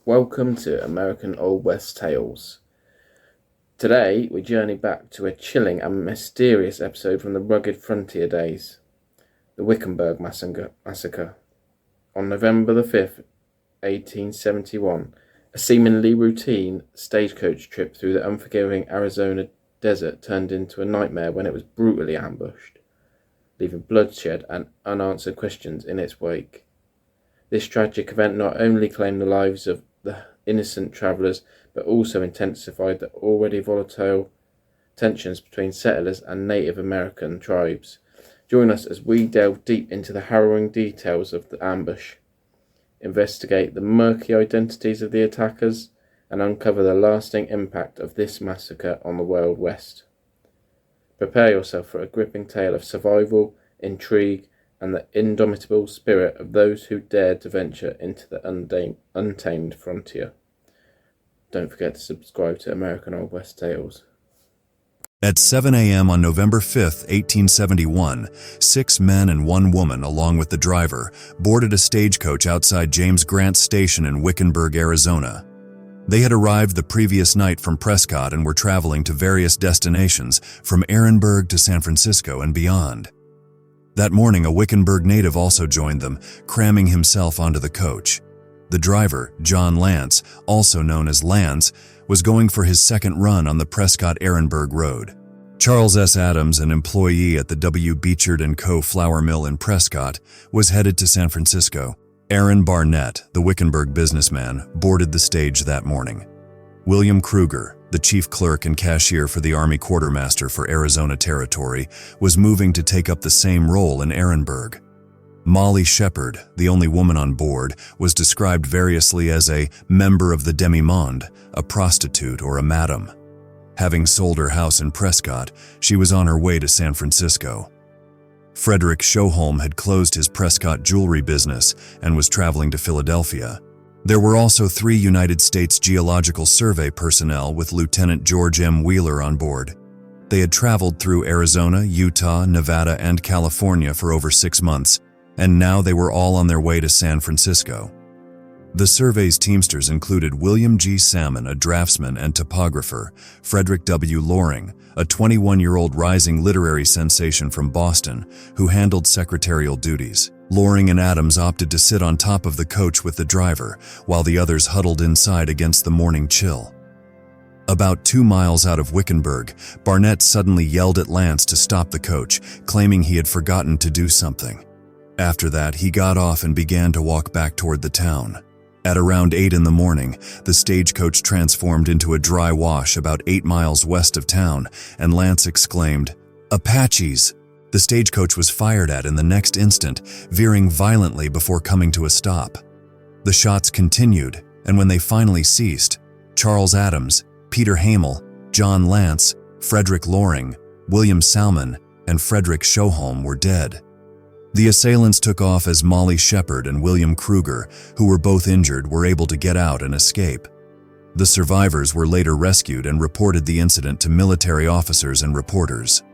Welcome to American Old West Tales. Today we journey back to a chilling and mysterious episode from the rugged frontier days, the Wickenburg Massacre. On November the 5th, 1871, a seemingly routine stagecoach trip through the unforgiving Arizona desert turned into a nightmare when it was brutally ambushed, leaving bloodshed and unanswered questions in its wake. This tragic event not only claimed the lives of the innocent travellers, but also intensified the already volatile tensions between settlers and Native American tribes. Join us as we delve deep into the harrowing details of the ambush, investigate the murky identities of the attackers, and uncover the lasting impact of this massacre on the Wild West. Prepare yourself for a gripping tale of survival, intrigue, and the indomitable spirit of those who dared to venture into the untamed frontier. Don't forget to subscribe to American Old West Tales. At 7 a.m. on November 5, 1871, 6 men and 1 woman, along with the driver, boarded a stagecoach outside James Grant's station in Wickenburg, Arizona. They had arrived the previous night from Prescott and were traveling to various destinations, from Ehrenberg to San Francisco and beyond. That morning, a Wickenburg native also joined them, cramming himself onto the coach. The driver, John Lance, also known as Lance, was going for his second run on the Prescott-Ehrenberg Road. Charles S. Adams, an employee at the W. Beechard & Co. flour mill in Prescott, was headed to San Francisco. Aaron Barnett, the Wickenburg businessman, boarded the stage that morning. William Kruger, the chief clerk and cashier for the Army quartermaster for Arizona Territory, was moving to take up the same role in Ehrenberg. Molly Shepard, the only woman on board, was described variously as a member of the demi-monde, a prostitute, or a madam. Having sold her house in Prescott, she was on her way to San Francisco. Frederick Schoholm had closed his Prescott jewelry business and was traveling to Philadelphia. There were also 3 United States Geological Survey personnel with Lieutenant George M. Wheeler on board. They had traveled through Arizona, Utah, Nevada, and California for over 6 months, and now they were all on their way to San Francisco. The survey's teamsters included William G. Salmon, a draftsman and topographer, Frederick W. Loring, a 21-year-old rising literary sensation from Boston, who handled secretarial duties. Loring and Adams opted to sit on top of the coach with the driver, while the others huddled inside against the morning chill. About 2 miles out of Wickenburg, Barnett suddenly yelled at Lance to stop the coach, claiming he had forgotten to do something. After that, he got off and began to walk back toward the town. At around 8 in the morning, the stagecoach transformed into a dry wash about 8 miles west of town, and Lance exclaimed, "Apaches!" The stagecoach was fired at in the next instant, veering violently before coming to a stop. The shots continued, and when they finally ceased, Charles Adams, Peter Hamel, John Lance, Frederick Loring, William Salmon, and Frederick Schoholm were dead. The assailants took off as Molly Shepard and William Kruger, who were both injured, were able to get out and escape. The survivors were later rescued and reported the incident to military officers and reporters.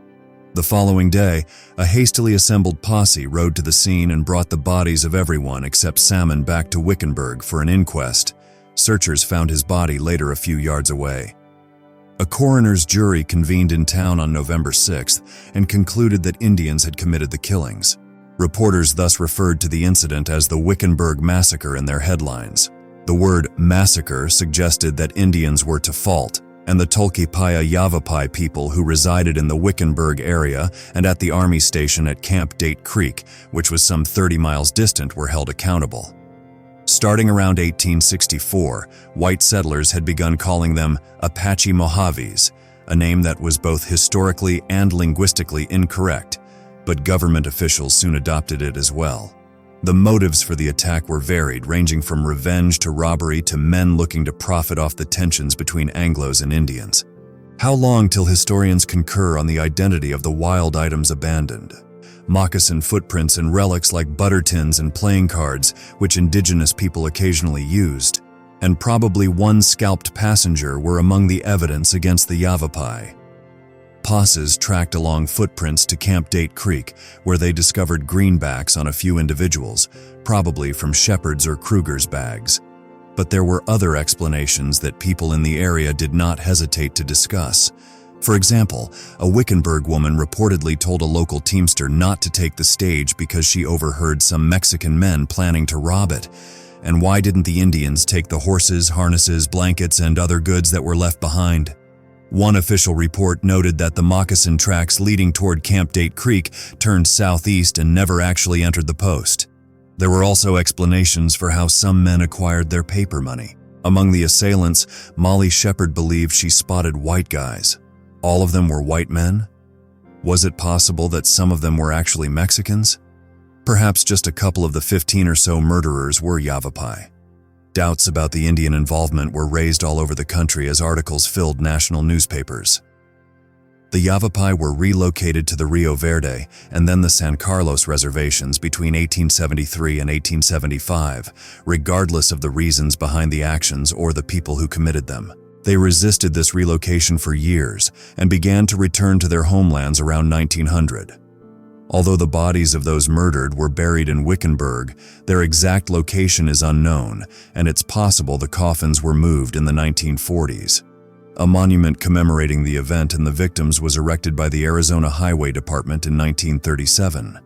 The following day, a hastily assembled posse rode to the scene and brought the bodies of everyone except Salmon back to Wickenburg for an inquest. Searchers found his body later a few yards away. A coroner's jury convened in town on November 6th and concluded that Indians had committed the killings. Reporters thus referred to the incident as the Wickenburg Massacre in their headlines. The word massacre suggested that Indians were to fault, and the Tolkipaya Yavapai people who resided in the Wickenburg area and at the Army station at Camp Date Creek, which was some 30 miles distant, were held accountable. Starting around 1864, white settlers had begun calling them Apache Mojaves, a name that was both historically and linguistically incorrect, but government officials soon adopted it as well. The motives for the attack were varied, ranging from revenge to robbery to men looking to profit off the tensions between Anglos and Indians. How long till historians concur on the identity of the wild items abandoned? Moccasin footprints and relics like butter tins and playing cards, which indigenous people occasionally used, and probably 1 scalped passenger were among the evidence against the Yavapai. Posses tracked along footprints to Camp Date Creek, where they discovered greenbacks on a few individuals, probably from Shepard's or Kruger's bags. But there were other explanations that people in the area did not hesitate to discuss. For example, a Wickenburg woman reportedly told a local teamster not to take the stage because she overheard some Mexican men planning to rob it. And why didn't the Indians take the horses, harnesses, blankets, and other goods that were left behind? One official report noted that the moccasin tracks leading toward Camp Date Creek turned southeast and never actually entered the post. There were also explanations for how some men acquired their paper money. Among the assailants, Molly Shepard believed she spotted white guys. All of them were white men? Was it possible that some of them were actually Mexicans? Perhaps just a couple of the 15 or so murderers were Yavapai. Doubts about the Indian involvement were raised all over the country as articles filled national newspapers. The Yavapai were relocated to the Rio Verde and then the San Carlos reservations between 1873 and 1875, regardless of the reasons behind the actions or the people who committed them. They resisted this relocation for years and began to return to their homelands around 1900. Although the bodies of those murdered were buried in Wickenburg, their exact location is unknown, and it's possible the coffins were moved in the 1940s. A monument commemorating the event and the victims was erected by the Arizona Highway Department in 1937.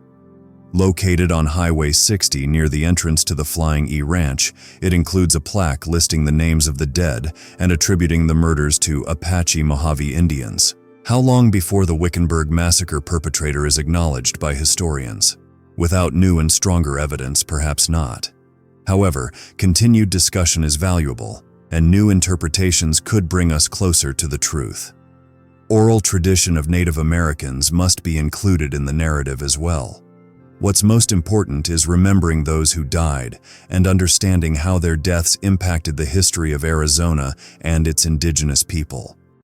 Located on Highway 60 near the entrance to the Flying E Ranch, it includes a plaque listing the names of the dead and attributing the murders to Apache Mojave Indians. How long before the Wickenburg Massacre perpetrator is acknowledged by historians? Without new and stronger evidence, perhaps not. However, continued discussion is valuable, and new interpretations could bring us closer to the truth. Oral tradition of Native Americans must be included in the narrative as well. What's most important is remembering those who died and understanding how their deaths impacted the history of Arizona and its indigenous people.